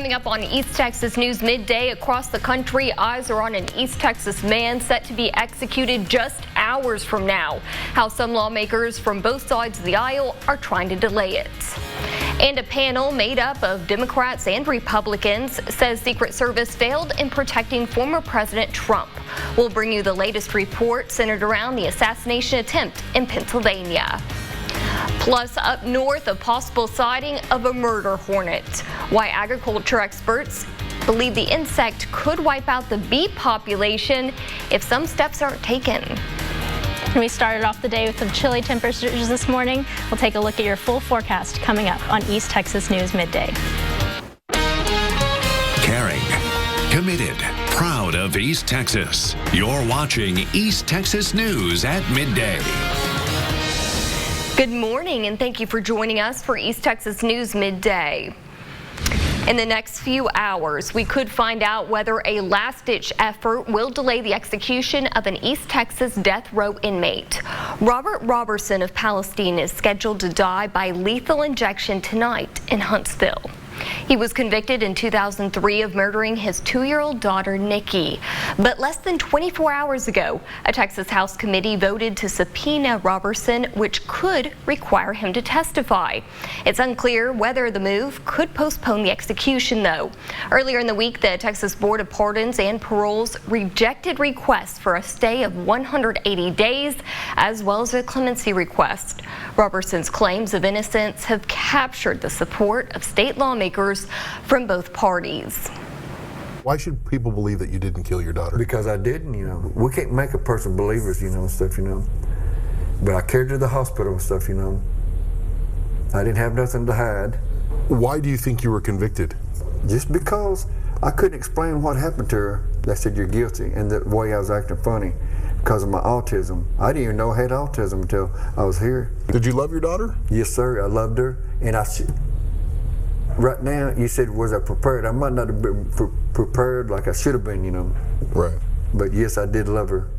Coming up on East Texas News Midday, across the country, eyes are on an East Texas man set to be executed just hours from now. How some lawmakers from both sides of the aisle are trying to delay it. And a panel made up of Democrats and Republicans says Secret Service failed in protecting former President Trump. We'll bring you the latest report centered around the assassination attempt in Pennsylvania. Plus, up north, a possible sighting of a murder hornet. Why agriculture experts believe the insect could wipe out the bee population if some steps aren't taken. We started off the day with some chilly temperatures this morning. We'll take a look at your full forecast coming up on East Texas News Midday. Caring, committed, proud of East Texas. You're watching East Texas News at Midday. Good morning, and thank you for joining us for East Texas News Midday. In the next few hours, we could find out whether a last-ditch effort will delay the execution of an East Texas death row inmate. Robert Robertson of Palestine is scheduled to die by lethal injection tonight in Huntsville. He was convicted in 2003 of murdering his 2-year-old daughter, Nikki. But less than 24 hours ago, a Texas House committee voted to subpoena Robertson, which could require him to testify. It's unclear whether the move could postpone the execution, though. Earlier in the week, the Texas Board of Pardons and Paroles rejected requests for a stay of 180 days, as well as a clemency request. Robertson's claims of innocence have captured the support of state lawmakers from both parties. Why should people believe that you didn't kill your daughter? Because I didn't, We can't make a person believers, and stuff, But I carried her to the hospital and stuff, I didn't have nothing to hide. Why do you think you were convicted? Just because I couldn't explain what happened to her. They said, you're guilty, and the way I was acting funny because of my autism. I didn't even know I had autism until I was here. Did you love your daughter? Yes, sir. I loved her, and right now, you said, was I prepared? I might not have been prepared like I should have been, Right. But yes, I did love her.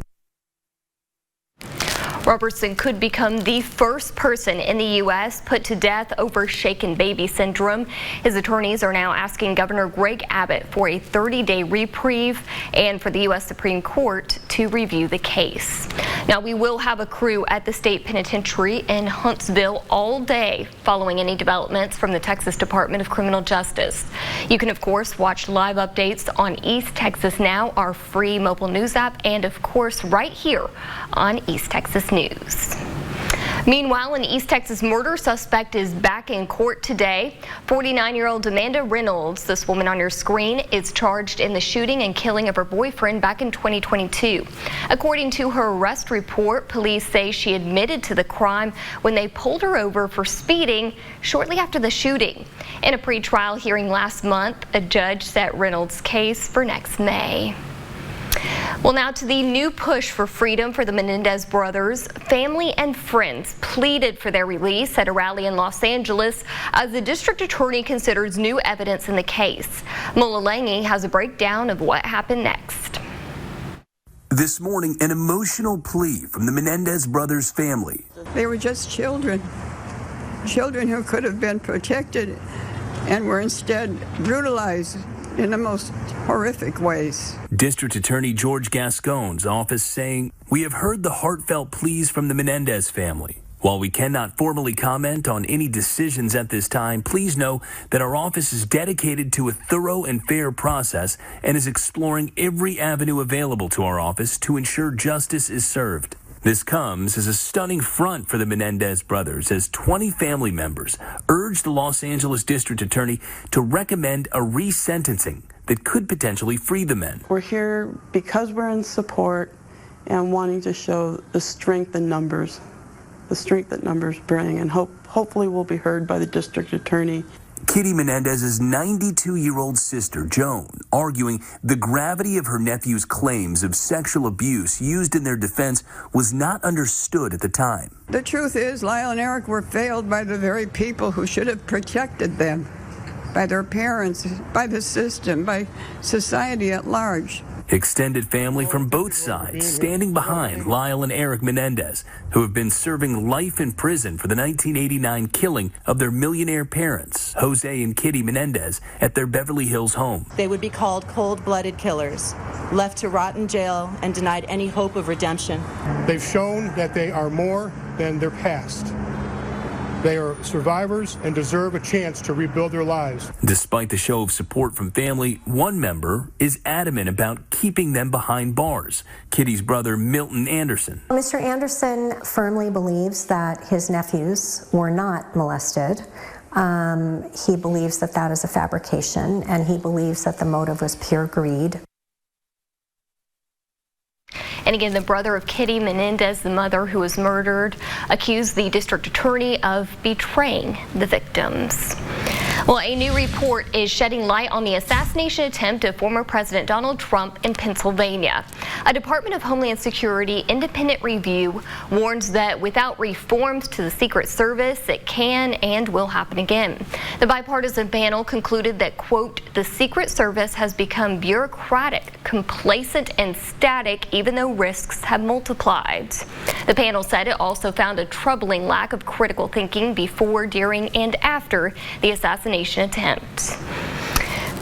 Robertson could become the first person in the U.S. put to death over shaken baby syndrome. His attorneys are now asking Governor Greg Abbott for a 30-day reprieve and for the U.S. Supreme Court to review the case. Now, we will have a crew at the state penitentiary in Huntsville all day following any developments from the Texas Department of Criminal Justice. You can, of course, watch live updates on East Texas Now, our free mobile news app, and, of course, right here on East Texas News. Meanwhile, an East Texas murder suspect is back in court today. 49-year-old Amanda Reynolds, this woman on your screen, is charged in the shooting and killing of her boyfriend back in 2022. According to her arrest report, police say she admitted to the crime when they pulled her over for speeding shortly after the shooting. In a pretrial hearing last month, a judge set Reynolds' case for next May. Well, now to the new push for freedom for the Menendez brothers. Family and friends pleaded for their release at a rally in Los Angeles as the district attorney considers new evidence in the case. Mola Lenghi has a breakdown of what happened next. This morning, an emotional plea from the Menendez brothers' family. They were just children who could have been protected and were instead brutalized in the most horrific ways. District Attorney George Gascon's office saying, "We have heard the heartfelt pleas from the Menendez family. While we cannot formally comment on any decisions at this time, please know that our office is dedicated to a thorough and fair process and is exploring every avenue available to our office to ensure justice is served." This comes as a stunning front for the Menendez brothers as 20 family members urged the Los Angeles District Attorney to recommend a resentencing that could potentially free the men. We're here because we're in support and wanting to show the strength in numbers, bring, and hopefully we'll be heard by the District Attorney. Kitty Menendez's 92-year-old sister, Joan, arguing the gravity of her nephew's claims of sexual abuse used in their defense was not understood at the time. The truth is, Lyle and Eric were failed by the very people who should have protected them, by their parents, by the system, by society at large. Extended family from both sides standing behind Lyle and Eric Menendez, who have been serving life in prison for the 1989 killing of their millionaire parents, Jose and Kitty Menendez, at their Beverly Hills home. They would be called cold-blooded killers, left to rot in jail and denied any hope of redemption. They've shown that they are more than their past. They are survivors and deserve a chance to rebuild their lives. Despite the show of support from family, one member is adamant about keeping them behind bars. Kitty's brother, Milton Anderson. Mr. Anderson firmly believes that his nephews were not molested. He believes that that is a fabrication, and he believes that the motive was pure greed. And again, the brother of Kitty Menendez, the mother who was murdered, accused the district attorney of betraying the victims. Well, a new report is shedding light on the assassination attempt of former President Donald Trump in Pennsylvania. A Department of Homeland Security independent review warns that without reforms to the Secret Service, it can and will happen again. The bipartisan panel concluded that, quote, the Secret Service has become bureaucratic, complacent, and static, even though risks have multiplied. The panel said it also found a troubling lack of critical thinking before, during, and after the assassination attempt.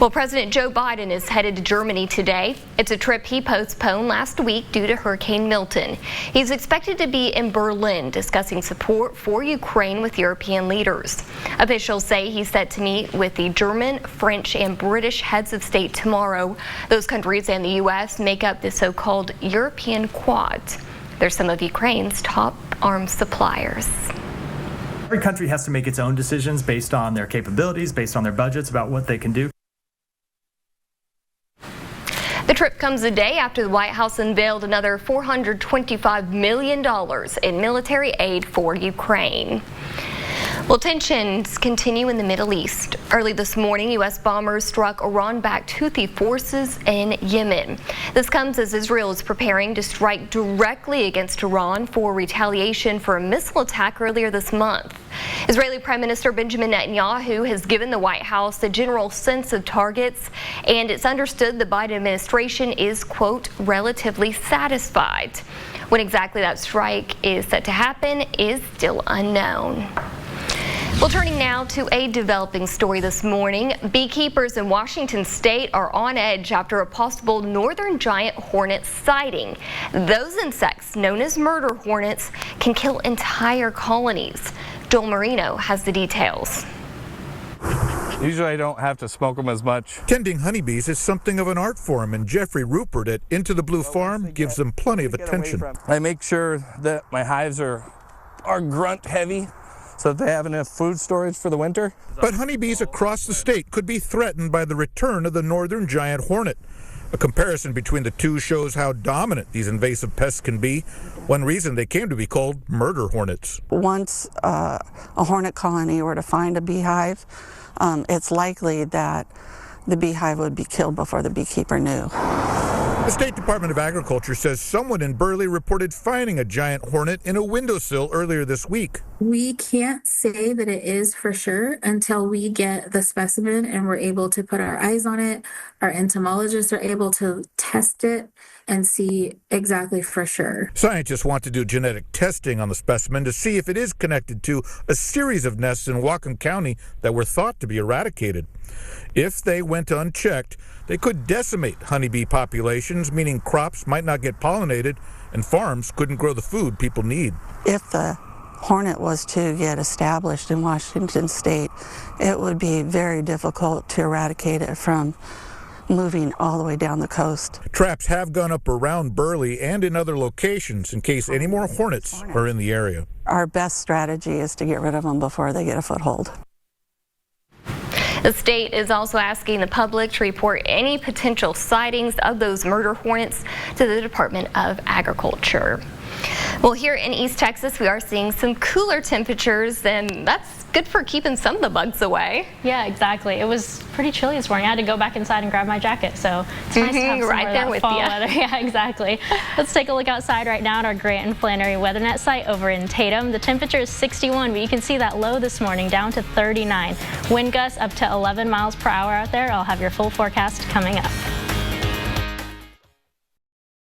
Well, President Joe Biden is headed to Germany today. It's a trip he postponed last week due to Hurricane Milton. He's expected to be in Berlin discussing support for Ukraine with European leaders. Officials say he's set to meet with the German, French, and British heads of state tomorrow. Those countries and the U.S. make up the so-called European Quad. They're some of Ukraine's top arms suppliers. Every country has to make its own decisions based on their capabilities, based on their budgets, about what they can do. The trip comes a day after the White House unveiled another $425 million in military aid for Ukraine. Well, tensions continue in the Middle East. Early this morning, U.S. bombers struck Iran-backed Houthi forces in Yemen. This comes as Israel is preparing to strike directly against Iran for retaliation for a missile attack earlier this month. Israeli Prime Minister Benjamin Netanyahu has given the White House a general sense of targets, and it's understood the Biden administration is, quote, relatively satisfied. When exactly that strike is set to happen is still unknown. Well, turning now to a developing story this morning. Beekeepers in Washington state are on edge after a possible northern giant hornet sighting. Those insects, known as murder hornets, can kill entire colonies. Joel Moreno has the details. Usually I don't have to smoke them as much. Tending honeybees is something of an art form, and Jeffrey Rupert at Into the Blue Farm gives them plenty of attention. I make sure that my hives are grunt heavy, so that they have enough food storage for the winter. But honeybees across the state could be threatened by the return of the northern giant hornet. A comparison between the two shows how dominant these invasive pests can be. One reason they came to be called murder hornets. Once a hornet colony were to find a beehive, it's likely that the beehive would be killed before the beekeeper knew. The State Department of Agriculture says someone in Burley reported finding a giant hornet in a windowsill earlier this week. We can't say that it is for sure until we get the specimen and we're able to put our eyes on it. Our entomologists are able to test it and see exactly for sure. Scientists want to do genetic testing on the specimen to see if it is connected to a series of nests in Whatcom County that were thought to be eradicated. If they went unchecked, they could decimate honeybee populations, meaning crops might not get pollinated and farms couldn't grow the food people need. If the hornet was to get established in Washington state, it would be very difficult to eradicate it from moving all the way down the coast. Traps have gone up around Burley and in other locations in case any more hornets are in the area. Our best strategy is to get rid of them before they get a foothold. The state is also asking the public to report any potential sightings of those murder hornets to the Department of Agriculture. Well, here in East Texas, we are seeing some cooler temperatures, and that's good for keeping some of the bugs away. Yeah, exactly. It was pretty chilly this morning. I had to go back inside and grab my jacket, so it's nice to have right there with fall you. weather. Yeah, exactly. Let's take a look outside right now at our Grant and Flannery WeatherNet site over in Tatum. The temperature is 61, but you can see that low this morning down to 39. Wind gusts up to 11 miles per hour out there. I'll have your full forecast coming up.